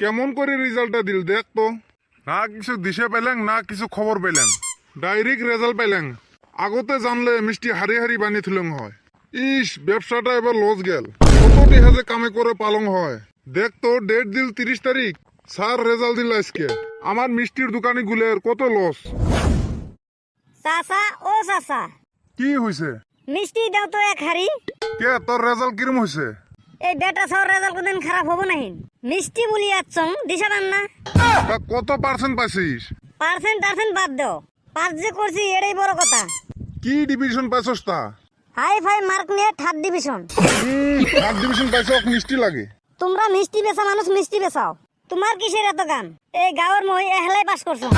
কেমন করে রেজাল্টটা দিল দেখ তো। না কিছু দিশে পেলেন না কিছু খবর পেলেন, ডাইরেক্ট রেজাল্ট পেলেন। আগতে জানলে মিষ্টি হারি হারি বানিয়ে থুলং হয়। ইস ব্যবসাটা এবার লস গেল, কত টিহা যে কামে করে পালং হয়। দেখ তো ডেট দিল 30 তারিখ, স্যার রেজাল্ট দিল আজকে। আমার মিষ্টির দোকানি গুলের কত লস। চাচা ও চাচা, কি হয়েছে? মিষ্টি দাও তো এক হাড়ি। কে তোর রেজাল্ট কিরম হয়েছে? এই বেটা সর রেজাল্ট কোনদিন খারাপ হবো নাহি। মিষ্টি বলি আচ্ছং দিশা পান না। তা কত পার্সেন্ট পাইছিস? পার্সেন্ট বাদ দাও, পাস যে করছি এটাই বড় কথা। কি ডিভিশন পাইছস তা? হাই ফাই মার্ক নিয়ে থার্ড ডিভিশন। থার্ড ডিভিশন পাইছস, মিষ্টি লাগে। তোমরা মিষ্টি বেচা মানুষ মিষ্টি বেচাও, তোমার কিসের এত গান? এই গাঁয়ের মই এহলাই পাস করছো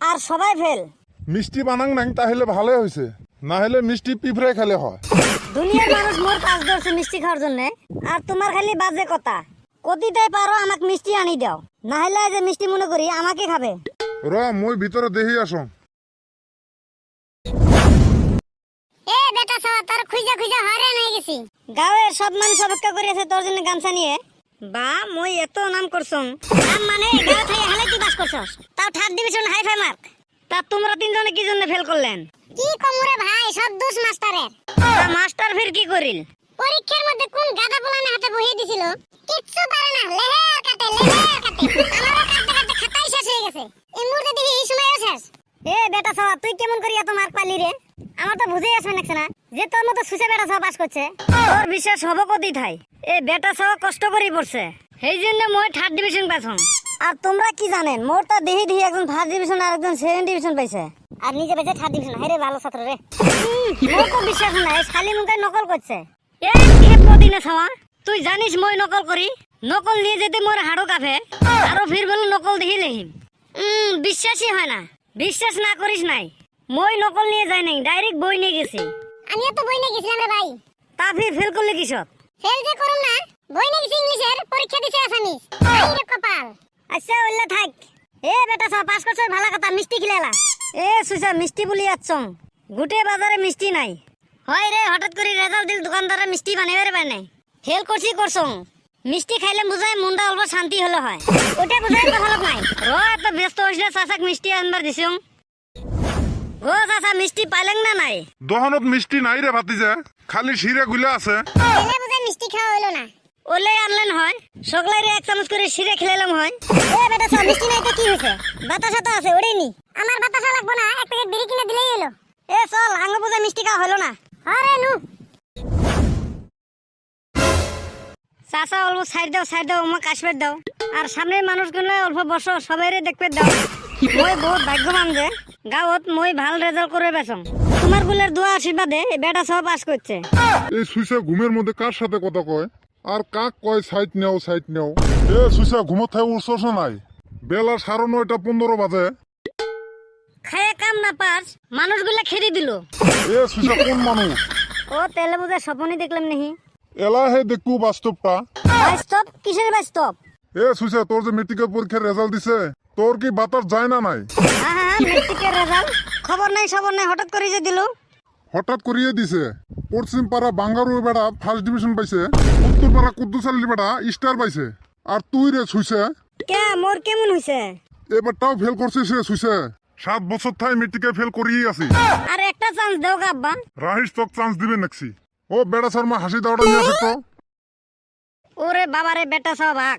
আর সবাই ফেল। মিষ্টি বানাং নাই তাহলে ভালো হয়েছে, না হলে মিষ্টি পিঁপড়ে খেলে হয়। দুনিয়ার মানুষ মোর পাস ধরছে মিষ্টি খাওয়ার জন্য, আর তোমার খালি বাজে কথা। কতিটাই পারো আমাকে মিষ্টি আনি দাও, না হলে যে মিষ্টি মনে করি আমাকে খাবে। র মই ভিতরে দেখি আসো। এ বেটা সব তোর খুঁজা হয়রান হয়ে গেছি। গাঁয়ের সব মানুষ অপেক্ষা করে আছে তোর জন্য গামছা নিয়ে। বা মই এত নাম করছং, নাম মানে গাঁয়ে থেকে হালে তুই বাস করছস, তাও third division hi fi mark. তা তোমরা তিনজনে কি জন্য ফেল করলেন? কি কমরে ভাই, সব দোষ মাস্টারের। তা মাস্টার ফির কি করিল? পরীক্ষার মধ্যে কোন গাদা পোলানে হাতে বহিয়ে দিছিল, কিচ্ছু পারে না, লেহের কাটে। আমারও কাটতে খাতাই শেষ হয়ে গেছে। এই মুহূর্তে দেখি এই সময়ও শেষ। এ বেটা সব তুই কেমন করি এত মার্ক পালি রে? আমার তো বুঝেই আসবে না যে তোর মতো সুসে বেটা সব পাস করছে। তোর বিশ্বাস হবো কতি থাই? এ বেটা সব কষ্ট করে পড়ছে, সেই জন্য মই থার্ড ডিভিশন পাইছং। আর তোমরা কি জানেন, মোর তা দেখি একজন ফার্স্ট ডিভিশন আর একজন সেকেন্ড ডিভিশন পাইছে, আর নিজে পাইছে থার্ড ডিভিশন। হাই রে ভালো ছাত্র রে। মোর তো বিশ্বাস নাই, শালি মুখে নকল করছে। এ কে পদিনে ছাওয়া, তুই জানিস মই নকল করি? নকল নিয়ে যেতে মোর হাড়ো কাঁপে, আরো ফির বলে নকল দেখি লেহিম। বিশ্বাসই হয় না। বিশ্বাস না করিস নাই, মই নকল নিয়ে যাই নাই, ডাইরেক্ট বই নিয়ে গেছি। আমিও তো বই নিয়ে গেছিলাম রে ভাই। তা ফির ফেল করলে কিসব? ফেল যে করুম না, বই নিয়ে গেছি ইংলিশের, পরীক্ষা দিছে আসামিস। আই রে কপাল। আচ্ছা ওইলা থাক। এ বেটা সব পাস করছস ভালো কথা, মিষ্টি খিলালা। এ সুসা মিষ্টি বলি আছং, গুটে বাজারে মিষ্টি নাই। হয় রে, হঠাৎ করে রেজাল্ট দিল, দোকানদাররা মিষ্টি বানাইবার পারে নাই। ফেল করছং, মিষ্টি খাইলে বুঝায় মনটা অল্প শান্তি হলে হয়, ওটা বুঝাই কথা লোক নাই। র এত ব্যস্ত হইলে চাচাক মিষ্টি আনবার দিছং। ও চাচা মিষ্টি পাইলেন না নাই? দহনত মিষ্টি নাই রে ভাতিজা, খালি শিরা গুলা আছে। এলে বুঝায় মিষ্টি খাওয়া হইলো না। ওলে আনলেন হয়, সগলাই রে এক চামচ করে শিরে খেলাইলাম হয়। এ বেটা সব মিষ্টি নাই তো কি হইছে? বাতাসা তো আছে, ওড়েই নি। আমার বাতাসা লাগবো না, এক প্যাকেট বিড়ি কিনে দিলেই হলো। এ চল, আঙ্গ বুঝায় মিষ্টি খাওয়া হলো না। আরে নু চাচা অল্প সাইড দাও, আমাকে আসবে দাও। আর সামনের মানুষগুলো অল্প বসো, সবাই দেখবে দাও। মই বহুত ভাগ্যবান যে গাঁৱত মই ভাল রেজাল্ট করে বেছং। তোমার গুলের দোয়া আশীর্বাদে বেটা সব পাস করছে। এই সুইসা ঘুমের মধ্যে কার সাথে কথা কয় আর কাক কয় সাইড নেও। এ সুইসা ঘুমত থাকে উঠছস নাই? বেলা 9:15 বাজে। খায় কাম না পাস, মানুষগুলা খেদি দিল। এ সুইসা কোন মানুষ? ও তেলে বুঝে স্বপ্নই দেখলাম নাহি। এলা হে দেখবো বাস্তবটা। বাস্তব কিসের বাস্তব? এ সুইসা তোর যে মেট্রিকের পরীক্ষার রেজাল্ট দিছে, তোর কি বাতাস যায় না নাই? হ্যাঁ মেট্রিকের রেজাল্ট খবর নাই হঠাৎ করে যে দিল। হঠাৎ করিয়ে দিছে। পশ্চিম পাড়া বাঙ্গারু বেড়া ফার্স্ট ডিভিশন পাইছে, উত্তর পাড়া কুদ্দুসালি বেড়া স্টার পাইছে, আর তুই রে সুইসা কে মোর কেমন হইছে? এবারটাও ফেল করছিস রে সুইসা। 7 বছর থাই মেট্রিকে ফেল করিয়ে আছি। আর একটা চান্স দাও আব্বা। রাহিস তোক চান্স দিবে নাকছি। ও বেড়া শর্মা হাসি দাওটা নিয়ে আসে তো। ওরে বাবারে বেটা সব ভাগ।